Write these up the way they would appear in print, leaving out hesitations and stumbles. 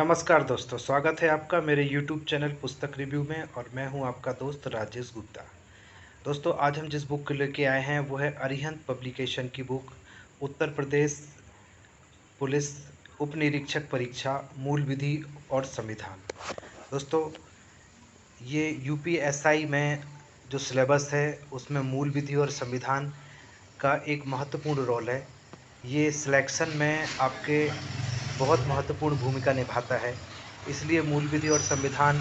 नमस्कार दोस्तों, स्वागत है आपका मेरे YouTube चैनल पुस्तक रिव्यू में और मैं हूं आपका दोस्त राजेश गुप्ता। दोस्तों, आज हम जिस बुक को लेके आए हैं वो है अरिहंत पब्लिकेशन की बुक उत्तर प्रदेश पुलिस उप निरीक्षक परीक्षा मूल विधि और संविधान। दोस्तों, ये यूपीएसआई में जो सिलेबस है उसमें मूल विधि और संविधान का एक महत्वपूर्ण रोल है। ये सिलेक्शन में आपके बहुत महत्वपूर्ण भूमिका निभाता है। इसलिए मूल विधि और संविधान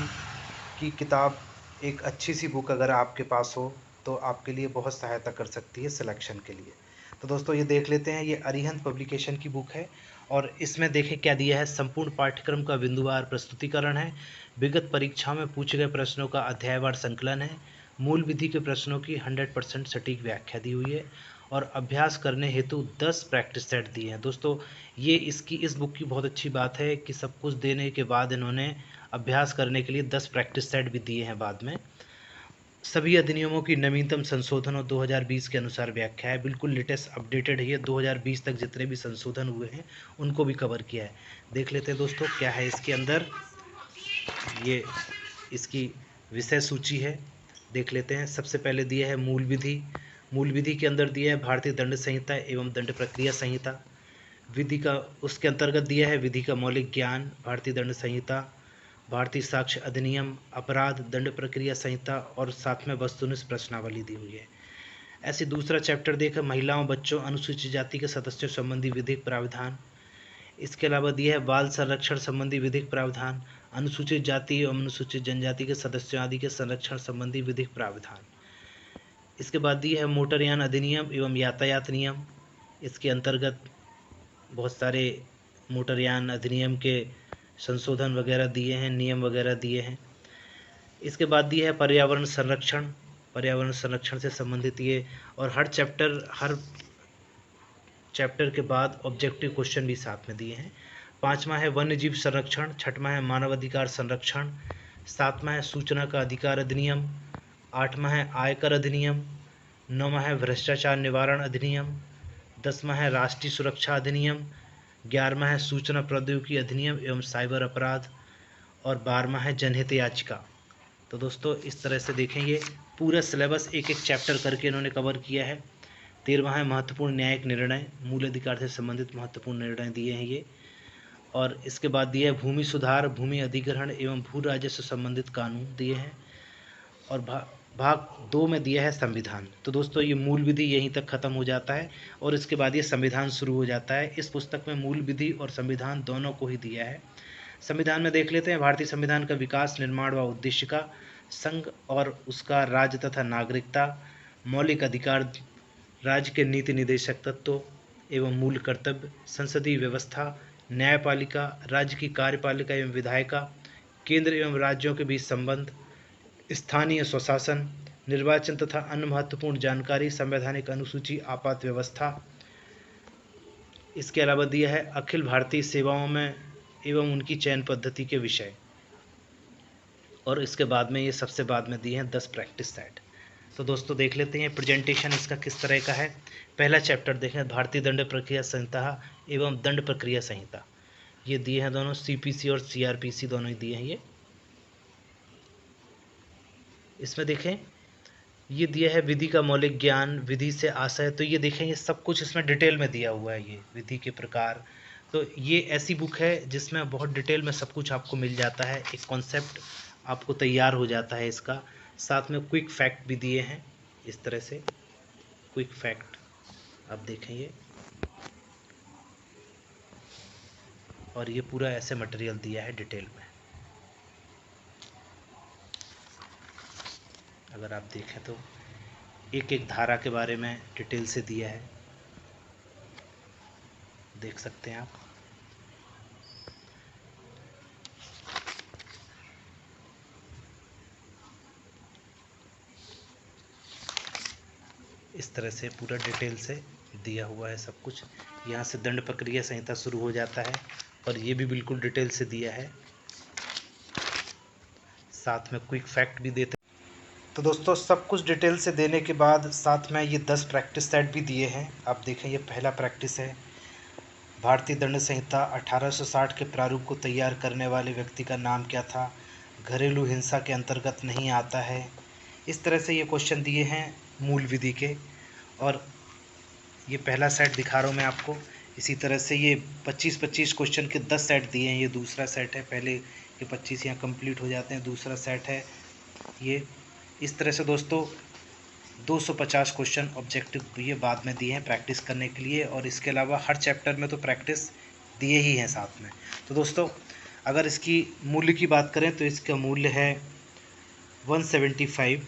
की किताब एक अच्छी सी बुक अगर आपके पास हो तो आपके लिए बहुत सहायता कर सकती है सिलेक्शन के लिए। तो दोस्तों, ये देख लेते हैं। ये अरिहंत पब्लिकेशन की बुक है और इसमें देखें क्या दिया है। संपूर्ण पाठ्यक्रम का बिंदुवार प्रस्तुतिकरण है। विगत परीक्षा में पूछे गए प्रश्नों का अध्यायवार संकलन है। मूल विधि के प्रश्नों की 100% सटीक व्याख्या दी हुई है और अभ्यास करने हेतु 10 प्रैक्टिस सेट दिए हैं। दोस्तों, ये इस बुक की बहुत अच्छी बात है कि सब कुछ देने के बाद इन्होंने अभ्यास करने के लिए 10 प्रैक्टिस सेट भी दिए हैं बाद में। सभी अधिनियमों की नवीनतम संशोधन और 2020 के अनुसार व्याख्या है। बिल्कुल लेटेस्ट अपडेटेड है ये। 2020 तक जितने भी संशोधन हुए हैं उनको भी कवर किया है। देख लेते हैं दोस्तों क्या है इसके अंदर। ये इसकी विषय सूची है, देख लेते हैं। सबसे पहले दिया है मूल विधि। मूल विधि के अंदर दिया है भारतीय दंड संहिता एवं दंड प्रक्रिया संहिता। विधि का उसके अंतर्गत दिया है विधि का मौलिक ज्ञान, भारतीय दंड संहिता, भारतीय साक्ष्य अधिनियम, अपराध दंड प्रक्रिया संहिता और साथ में वस्तुनिष्ठ प्रश्नावली दी हुई है। ऐसे दूसरा चैप्टर देखा महिलाओं, बच्चों, अनुसूचित जाति के सदस्यों संबंधी विधिक प्रावधान। इसके अलावा दिया है बाल संरक्षण संबंधी विधिक प्रावधान, अनुसूचित जाति एवं अनुसूचित जनजाति के सदस्यों आदि के संरक्षण संबंधी विधिक प्रावधान। इसके बाद दिया है मोटरयान अधिनियम एवं यातायात नियम। इसके अंतर्गत बहुत सारे मोटरयान अधिनियम के संशोधन वगैरह दिए हैं, नियम वगैरह दिए हैं। इसके बाद दिया है पर्यावरण संरक्षण। पर्यावरण संरक्षण से संबंधित ये, और हर चैप्टर के बाद ऑब्जेक्टिव क्वेश्चन भी साथ में दिए हैं। 5वां है वन्य जीव संरक्षण, 6वां है मानवाधिकार संरक्षण, 7वां है सूचना का अधिकार अधिनियम, 8वां है आयकर अधिनियम, 9वां है भ्रष्टाचार निवारण अधिनियम, 10वां है राष्ट्रीय सुरक्षा अधिनियम, 11वां है सूचना प्रौद्योगिकी अधिनियम एवं साइबर अपराध और 12वां है जनहित याचिका। तो दोस्तों, इस तरह से देखें ये पूरा सिलेबस एक एक चैप्टर करके इन्होंने कवर किया है। 13वां है महत्वपूर्ण न्यायिक निर्णय, मूल अधिकार से संबंधित महत्वपूर्ण निर्णय दिए हैं ये। और इसके बाद दिया है भूमि सुधार, भूमि अधिग्रहण एवं भू राजस्व से संबंधित कानून दिए हैं। और भाग 2 में दिया है संविधान। तो दोस्तों, ये मूल विधि यहीं तक खत्म हो जाता है और इसके बाद ये संविधान शुरू हो जाता है। इस पुस्तक में मूल विधि और संविधान दोनों को ही दिया है। संविधान में देख लेते हैं भारतीय संविधान का विकास, निर्माण व उद्देश्य का, संघ और उसका राज्य तथा नागरिकता, मौलिक अधिकार, राज्य के नीति निदेशक तत्व एवं मूल कर्तव्य, संसदीय व्यवस्था, न्यायपालिका, राज्य की कार्यपालिका एवं विधायिका, केंद्र एवं राज्यों के बीच संबंध, स्थानीय स्वशासन, निर्वाचन तथा अन्य महत्वपूर्ण जानकारी, संवैधानिक अनुसूची, आपात व्यवस्था। इसके अलावा दिया है अखिल भारतीय सेवाओं में एवं उनकी चयन पद्धति के विषय। और इसके बाद में ये सबसे बाद में दिए हैं 10 प्रैक्टिस सेट। तो दोस्तों, देख लेते हैं प्रेजेंटेशन इसका किस तरह का है। पहला चैप्टर देखें भारतीय दंड प्रक्रिया संहिता एवं दंड प्रक्रिया संहिता। ये दिए हैं दोनों, सीपीसी और सीआरपीसी दोनों ही दिए हैं ये। इसमें देखें ये दिया है विधि का मौलिक ज्ञान, विधि से आशय। तो ये देखें ये सब कुछ इसमें डिटेल में दिया हुआ है, ये विधि के प्रकार। तो ये ऐसी बुक है जिसमें बहुत डिटेल में सब कुछ आपको मिल जाता है, एक कॉन्सेप्ट आपको तैयार हो जाता है इसका। साथ में क्विक फैक्ट भी दिए हैं इस तरह से, क्विक फैक्ट आप देखें ये। और ये पूरा ऐसे मटेरियल दिया है डिटेल में। अगर आप देखें तो एक एक धारा के बारे में डिटेल से दिया है, देख सकते हैं आप। इस तरह से पूरा डिटेल से दिया हुआ है सब कुछ। यहाँ से दंड प्रक्रिया संहिता शुरू हो जाता है और ये भी बिल्कुल डिटेल से दिया है, साथ में क्विक फैक्ट भी देते हैं। तो दोस्तों, सब कुछ डिटेल से देने के बाद साथ में ये 10 प्रैक्टिस सेट भी दिए हैं। आप देखें ये पहला प्रैक्टिस है भारतीय दंड संहिता 1860 के प्रारूप को तैयार करने वाले व्यक्ति का नाम क्या था? घरेलू हिंसा के अंतर्गत नहीं आता है। इस तरह से ये क्वेश्चन दिए हैं मूल विधि के। और ये पहला सेट दिखा रहा हूँ मैं आपको। इसी तरह से ये 25-25 क्वेश्चन के 10 सेट दिए हैं। ये दूसरा सेट है। पहले के 25 यहाँ कंप्लीट हो जाते हैं। दूसरा सेट है ये। इस तरह से दोस्तों 250 क्वेश्चन ऑब्जेक्टिव ये बाद में दिए हैं प्रैक्टिस करने के लिए। और इसके अलावा हर चैप्टर में तो प्रैक्टिस दिए ही हैं साथ में। तो दोस्तों अगर इसकी मूल्य की बात करें तो इसका मूल्य है 175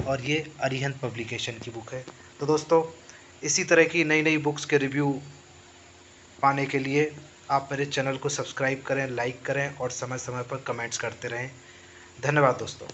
और ये अरिहंत पब्लिकेशन की बुक है। तो दोस्तों इसी तरह की नई नई बुक्स के रिव्यू पाने के लिए आप मेरे चैनल को सब्सक्राइब करें, लाइक करें और समय समय पर कमेंट्स करते रहें। धन्यवाद दोस्तों।